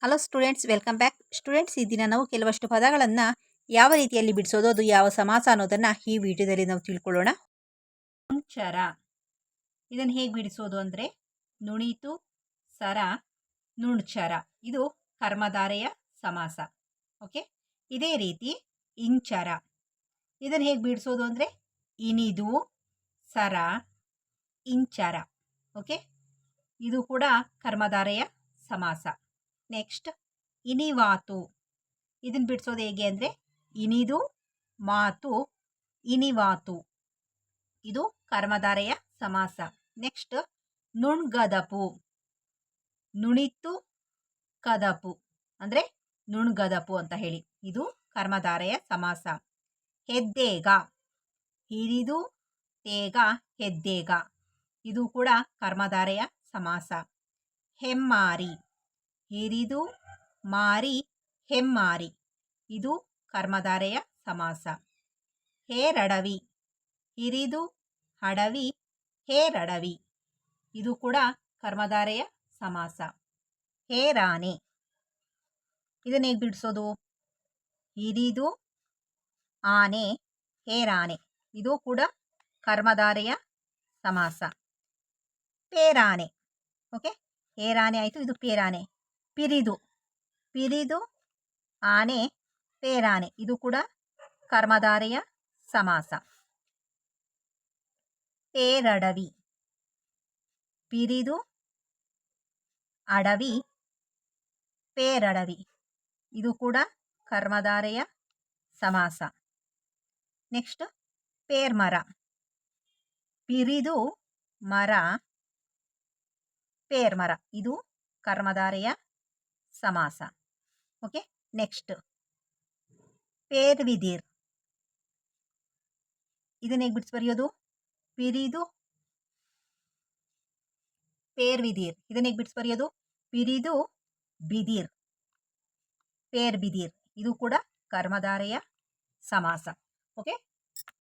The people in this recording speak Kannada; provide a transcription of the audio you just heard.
Hello students, welcome back. Students, ಈ ದಿನ ನಾವು ಕೆಲವಷ್ಟು ಪದಗಳನ್ನು ಯಾವ ರೀತಿಯಲ್ಲಿ ಬಿಡಿಸೋದು, ಅದು ಯಾವ ಸಮಾಸ ಅನ್ನೋದನ್ನು ಈ ವಿಡಿಯೋದಲ್ಲಿ ನಾವು ತಿಳ್ಕೊಳ್ಳೋಣ. ನುಣ್ಚರ, ಇದನ್ನು ಹೇಗೆ ಬಿಡಿಸೋದು ಅಂದರೆ ನುಣಿತು ಸರ ನುಣ್ಚರ, ಇದು ಕರ್ಮಧಾರೆಯ ಸಮಾಸ. ಓಕೆ, ಇದೇ ರೀತಿ ಇಂಚರ, ಇದನ್ನು ಹೇಗೆ ಬಿಡಿಸೋದು ಅಂದರೆ ಇನಿದು ಸರ ಇಂಚರ. ಓಕೆ, ಇದು ಕೂಡ ಕರ್ಮಧಾರೆಯ ಸಮಾಸ. ನೆಕ್ಸ್ಟ್ ಇನಿವಾತು, ಇದನ್ನು ಬಿಡಿಸೋದು ಹೇಗೆ ಅಂದರೆ ಇನಿದು ಮಾತು ಇನಿವಾತು, ಇದು ಕರ್ಮಧಾರೆಯ ಸಮಾಸ. ನೆಕ್ಸ್ಟ್ ನುಣ್ಗದಪು, ನುಣಿತು ಕದಪು ಅಂದರೆ ನುಣ್ಗದಪು ಅಂತ ಹೇಳಿ, ಇದು ಕರ್ಮಧಾರೆಯ ಸಮಾಸ. ಹೆದ್ದೇಗ, ಹಿರಿದು ತೇಗ ಹೆದ್ದೇಗ, ಇದು ಕೂಡ ಕರ್ಮಧಾರೆಯ ಸಮಾಸ. ಹೆಮ್ಮಾರಿ, ಹಿರಿದು ಮಾರಿ ಹೆಮ್ಮಾರಿ, ಇದು ಕರ್ಮಧಾರೆಯ ಸಮಾಸ. ಹೇರಡವಿ, ಹಿರಿದು ಹಡವಿ ಹೇರಡವಿ, ಇದು ಕೂಡ ಕರ್ಮಧಾರೆಯ ಸಮಾಸ. ಹೇರಾನೆ, ಇದನ್ನ ಹೇಗೆ ಬಿಡಿಸೋದು? ಹಿರಿದು ಆನೆ ಹೇರಾನೆ, ಇದು ಕೂಡ ಕರ್ಮಧಾರೆಯ ಸಮಾಸ. ಪೇರಾನೆ, ಓಕೆ, ಹೇರಾನೆ ಆಯಿತು, ಇದು ಪೇರಾನೆ. ಪಿರಿದು, ಪಿರಿದು ಆನೆ ಪೇರಾನೆ, ಇದು ಕೂಡ ಕರ್ಮಧಾರೆಯ ಸಮಾಸ. ಪೇರಡವಿ, ಪಿರಿದು ಅಡವಿ ಪೇರಡವಿ, ಇದು ಕೂಡ ಕರ್ಮಧಾರೆಯ ಸಮಾಸ. ನೆಕ್ಸ್ಟ್ ಪೇರ್ಮರ, ಪಿರಿದು ಮರ ಪೇರ್ಮರ, ಇದು ಕರ್ಮಧಾರೆಯ ಸಮಾಸ. ಓಕೆ, ನೆಕ್ಸ್ಟ್ ಪೇರ್ವಿದಿರ್, ಇದನ್ನ ಹೇಗೆ ಬಿಡಿಸಿ ಬರೆಯೋದು? ಪಿರಿದು ಪೇರ್ವಿದಿರ್, ಇದನ್ನ ಹೇಗೆ ಬಿಡಿಸಿ ಬರೆಯೋದು? ಪಿರಿದು ಬಿದಿರ್ ಪೇರ್ಬಿದಿರ್, ಇದು ಕೂಡ ಕರ್ಮಧಾರೆಯ ಸಮಾಸ. ಓಕೆ,